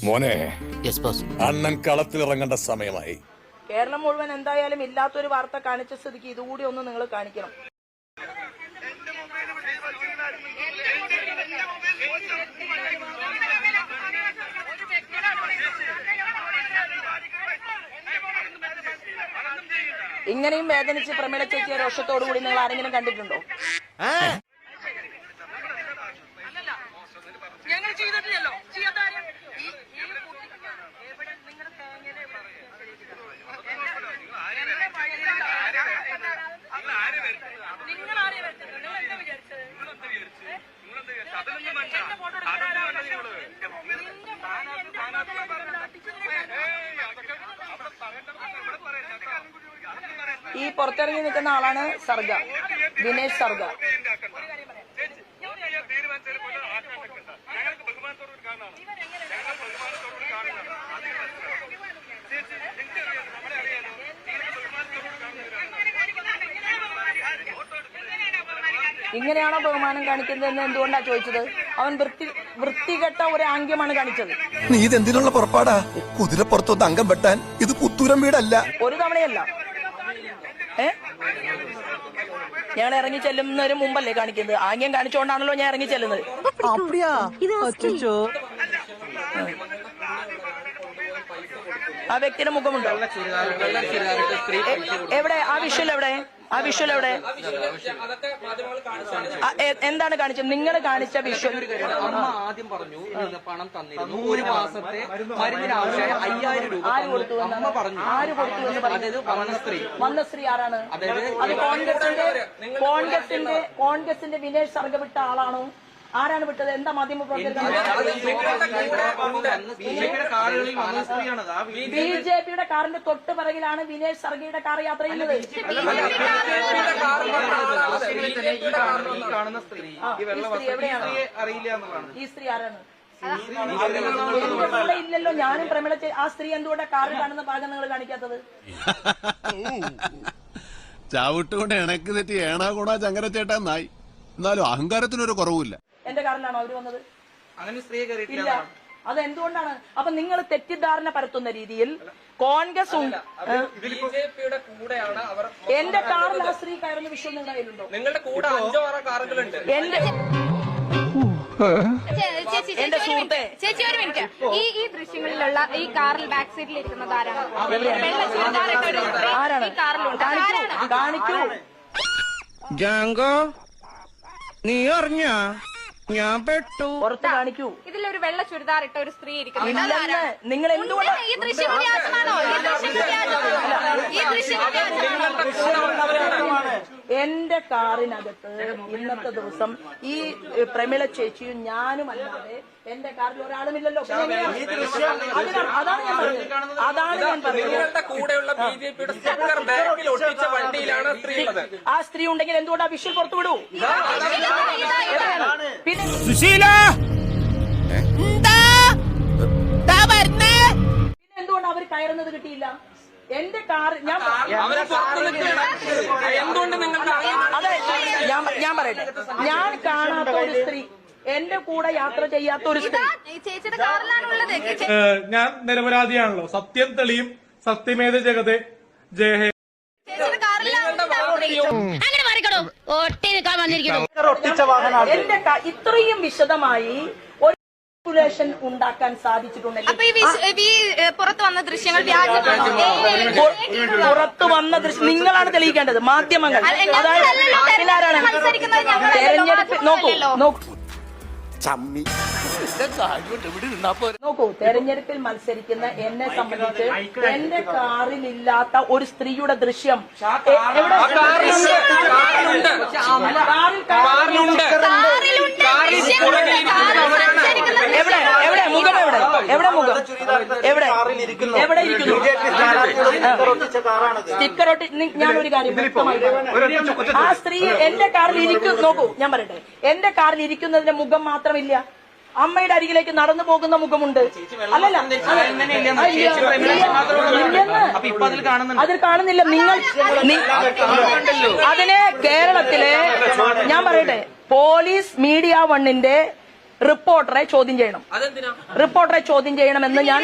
മോനെ, അണ്ണൻ കളത്തിലിറങ്ങേണ്ട സമയമായി. കേരളം മുഴുവൻ എന്തായാലും ഇല്ലാത്തൊരു വാർത്ത കാണിച്ച സ്ഥിതിക്ക് ഇതുകൂടി ഒന്ന് നിങ്ങൾ കാണിക്കണം. ഇങ്ങനെയും വേദനിച്ച് പ്രമേള ചേച്ചിയെ രോഷത്തോടു കൂടി നിങ്ങൾ ആരെങ്കിലും കണ്ടിട്ടുണ്ടോ? ഈ പുറത്തിറങ്ങി നിൽക്കുന്ന ആളാണ് സർഗ, വിനേഷ് സർഗ. ഇങ്ങനെയാണോ ബഹുമാനം കാണിക്കുന്നതെന്ന് എന്തുകൊണ്ടാ ചോദിച്ചത്? അവൻ വൃത്തികെട്ട ഒരു ആംഗ്യമാണ് കാണിച്ചത്. നീ ഇതെന്തിനുള്ള പുറപ്പാടാ? കുതിരപ്പുറത്തൊന്ന് അംഗം വെട്ടാൻ ഇത് പുത്തൂരം വീടല്ല. ഒരു തവണയല്ല, ഞാൻ ഇറങ്ങി ചെല്ലുന്നതിന് മുമ്പല്ലേ കാണിക്കുന്നത്? ആംഗ്യം കാണിച്ചുകൊണ്ടാണല്ലോ ഞാൻ ഇറങ്ങി ചെല്ലുന്നത്. ആ വ്യക്തിയുടെ മുഖമുണ്ടോ? എവിടെ ആ വിഷ്വൽ? എവിടെ ആ വിഷ്വൽ? എവിടെ? എന്താണ് കാണിച്ചത്? നിങ്ങൾ കാണിച്ച വിഷ്വൽ. അമ്മ ആദ്യം പറഞ്ഞു പണം തന്നിരുന്നു, ഒരു മാസത്തെ മരുന്നിന് ആവശ്യമായ 5000 രൂപ അമ്മ പറഞ്ഞു. ആര് കൊടുത്തു എന്ന് അതായത് വന്ന സ്ത്രീ ആരാണ്? അത് കോൺഗ്രസിന്റെ വിനേഷ് സർഗ വിട്ട ആളാണോ? ആരാണ് വിട്ടത്? എന്താ മാധ്യമ പ്രവർത്തകർ? ബിജെപിയുടെ കാറിന്റെ തൊട്ട് പിറകിലാണ് വിനേഷ് സർഗയുടെ കാർ യാത്ര ചെയ്യുന്നത്. ഈ സ്ത്രീ ആരാണ്? ഇല്ലല്ലോ, ഞാനും പ്രമിള. ആ സ്ത്രീ എന്തുകൊണ്ട് കാറിൽ കാണുന്ന ഭാഗം നിങ്ങൾ കാണിക്കാത്തത്? ചവിട്ടുകൊണ്ട് എനക്ക് തെറ്റി ഏണാ കൂടാ ചങ്കര ചേട്ടാന്നായി. എന്നാലും അഹങ്കാരത്തിനൊരു കുറവില്ല. എന്റെ കാറിലാണോ അവര് വന്നത്? അങ്ങനെ സ്ത്രീ ഇല്ല. അതെന്തുകൊണ്ടാണ്? അപ്പൊ നിങ്ങൾ തെറ്റിദ്ധാരണ പരത്തുന്ന രീതിയിൽ കോൺഗ്രസും ബിജെപിയുടെ കൂടെയാണ് അവർ. എന്റെ കാറിൽ ആ സ്ത്രീ കയറുന്ന വിഷയം നിങ്ങളുടെ കയ്യിലുണ്ടോ? നിങ്ങളുടെ കൂടെ 5-6 കാറുകളുണ്ട്. എന്റെ സുഹൃത്തെ, ചേച്ചി ഒരു മിനിറ്റ്. ഈ ദൃശ്യങ്ങളിലുള്ള ഈ കാറിൽ ബാക്ക് സീറ്റിൽ ഇരിക്കുന്നത് ആരാണ്? ആരാണ്? കാണിക്കൂ. ജാങ്കോ, നീ അറിഞ്ഞ ഞാൻ പെട്ടു. പുറത്ത് കാണിക്കൂ. ഇതിലൊരു വെള്ള ചുരിദാർ ഇട്ട ഒരു സ്ത്രീ ഇരിക്കുന്നത്. നിങ്ങൾ എന്തുകൊണ്ട് ഈ ദൃശ്യം വ്യാജമാണോ? എന്റെ കാറിനകത്ത് ഇന്നത്തെ ദിവസം ഈ പ്രമിള ചേച്ചിയും ഞാനും അല്ലാതെ എന്റെ കാറിൽ ഒരാളുമില്ലല്ലോ. അതാണ് ഞാൻ പറഞ്ഞത്. ആ സ്ത്രീ ഉണ്ടെങ്കിൽ എന്തുകൊണ്ട് ആ വിഷ്വൽ പുറത്തു വിടൂ? പിന്നെ എന്തുകൊണ്ട് അവർ കയറുന്നത് കിട്ടിയില്ല? എന്റെ കാർ അതെ, ഞാൻ പറയട്ടെ, ഞാൻ കാണാത്ത ഒരു സ്ത്രീ, എന്റെ കൂടെ യാത്ര ചെയ്യാത്ത ഒരു സ്ത്രീ. ചേച്ചിയുടെ കാറിലാണുള്ളത്. ഞാൻ നിരപരാധിയാണല്ലോ. സത്യം തെളിയും. സത്യമേത ജഗതേ ജയഹേ. എന്റെ ഇത്രയും വിശദമായി ഒരു കാൽക്കുലേഷൻ ഉണ്ടാക്കാൻ സാധിച്ചിട്ടുണ്ടെങ്കിൽ പുറത്തു വന്ന ദൃശ്യങ്ങൾ വ്യാജമാണോ? പുറത്തു വന്ന ദൃശ്യം നിങ്ങളാണ് തെളിയിക്കേണ്ടത്, മാധ്യമങ്ങൾ. അതായത് തെരഞ്ഞെടുപ്പ് നോക്കൂ, തെരഞ്ഞെടുപ്പിൽ മത്സരിക്കുന്ന എന്നെ സംബന്ധിച്ച് എന്റെ കാറിലില്ലാത്ത ഒരു സ്ത്രീയുടെ ദൃശ്യം എവിടെ മുഖം? എവിടെ ഇരിക്കുന്നു? സ്റ്റിക്കർ ഒട്ടി. ഞാനൊരു കാര്യം വ്യക്തമായി, ആ സ്ത്രീ എന്റെ കാറിൽ ഇരിക്കും. നോക്കൂ, ഞാൻ പറയട്ടെ, എന്റെ കാറിൽ ഇരിക്കുന്നതിന്റെ മുഖം മാത്രമില്ല, അമ്മയുടെ അരികിലേക്ക് നടന്നു പോകുന്ന മുഖമുണ്ട്. അല്ലല്ല, അതിൽ കാണുന്നില്ല. നിങ്ങൾ അതിന് കേരളത്തിലെ, ഞാൻ പറയട്ടെ, പോലീസ് മീഡിയ 1ന്റെ റിപ്പോർട്ടറെ ചോദ്യം ചെയ്യണം. റിപ്പോർട്ടറെ ചോദ്യം ചെയ്യണമെന്ന് ഞാൻ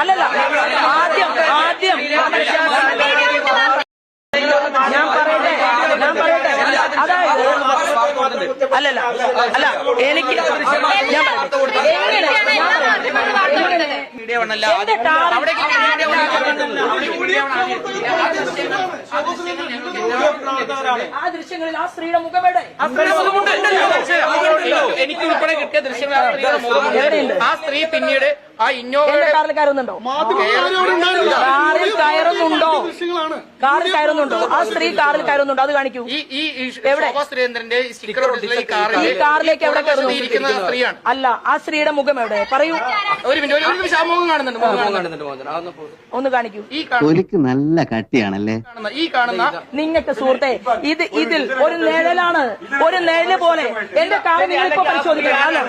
അല്ലല്ല ആദ്യം ഞാൻ പറയട്ടെ അതായത് അല്ലല്ല അല്ല എനിക്ക് ഞാൻ ആ ദൃശ്യങ്ങളിൽ ആ സ്ത്രീയുടെ മുഖമേടെ എനിക്ക് ഉൾപ്പെടെ കിട്ടിയ ദൃശ്യങ്ങൾ ആ സ്ത്രീ പിന്നീട് ആ എന്റെ കാറിൽ കയറുന്നുണ്ടോ? കാറിൽ കയറുന്നുണ്ടോ? ആ സ്ത്രീ കാറിൽ കയറുന്നുണ്ടോ? അത് കാണിക്കൂ. എവിടെ? സുരേന്ദ്രന്റെ ഈ കാറിലേക്ക് എവിടെ കയറുന്നു? സ്ത്രീയാണ്. അല്ല, ആ സ്ത്രീയുടെ മുഖം എവിടെ? പറയൂ. ഒരു മിനിറ്റ്, ഒരു നിമിഷം. മുഖം കാണുന്നുണ്ട്. ഒന്ന് കാണിക്കൂ. തൊലിക്ക് നല്ല കട്ടിയാണല്ലേ. ഈ കാണുന്ന നിങ്ങൾക്ക് സുഹൃത്തെ ഇതിൽ ഒരു നിഴലാണ്, ഒരു നിഴല് പോലെ എന്റെ കാർ നിങ്ങളിപ്പോ പരിശോധിക്കണം.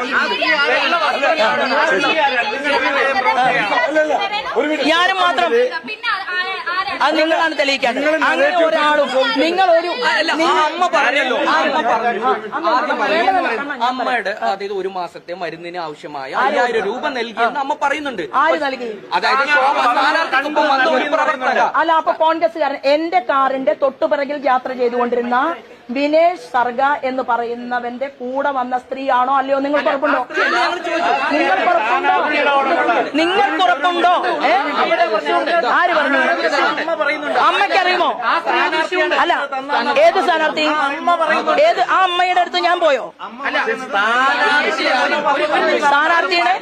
ഞാനും മാത്രം അത് നിങ്ങളാണ് തെളിയിക്കാൻ. അങ്ങനെ ഒരാളും നിങ്ങൾ ഒരു അമ്മ പറഞ്ഞല്ലോ, അമ്മയുടെ അതായത് ഒരു മാസത്തെ മരുന്നിന് ആവശ്യമായ 5000 രൂപ നൽകിയെന്ന് അമ്മ പറയുന്നുണ്ട്. ആര് നൽകി? അതായത് അല്ല, അപ്പൊ കോൺഗ്രസ്സുകാരൻ എന്റെ കാറിന്റെ തൊട്ടുപിറകിൽ യാത്ര ചെയ്തുകൊണ്ടിരുന്ന വിനേഷ് സർഗ എന്ന് പറയുന്നവന്റെ കൂടെ വന്ന സ്ത്രീയാണോ അല്ലയോ? നിങ്ങൾക്ക് ഉറപ്പുണ്ടോ? നിങ്ങൾക്ക് ഉറപ്പുണ്ടോ? ആര് പറഞ്ഞു? അമ്മയ്ക്കറിയുമോ? അല്ല, ഏത് സ്ഥാനാർത്ഥി? ഏത്? ആ അമ്മയുടെ അടുത്ത് ഞാൻ പോയോ? സ്ഥാനാർത്ഥിയുടെ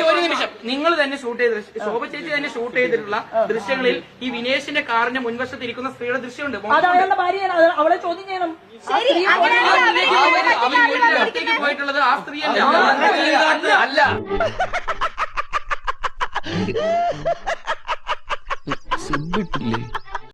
ഒരു നിമിഷം. നിങ്ങൾ തന്നെ ഷൂട്ട് ചെയ്ത ശോഭ ചേച്ചി തന്നെ ഷൂട്ട് ചെയ്തിട്ടുള്ള ദൃശ്യങ്ങളിൽ ഈ വിനേഷിന്റെ കാറിന്റെ മുൻവശത്ത് ഇരിക്കുന്ന സ്ത്രീയുടെ ദൃശ്യമുണ്ട്. അത് അയാളുടെ ഭാര്യയാണ്. അവളെ ചോദ്യം ചെയ്യണം. പോയിട്ടുള്ളത് ആ സ്ത്രീയല്ല. സിബിട്ടില്ലേ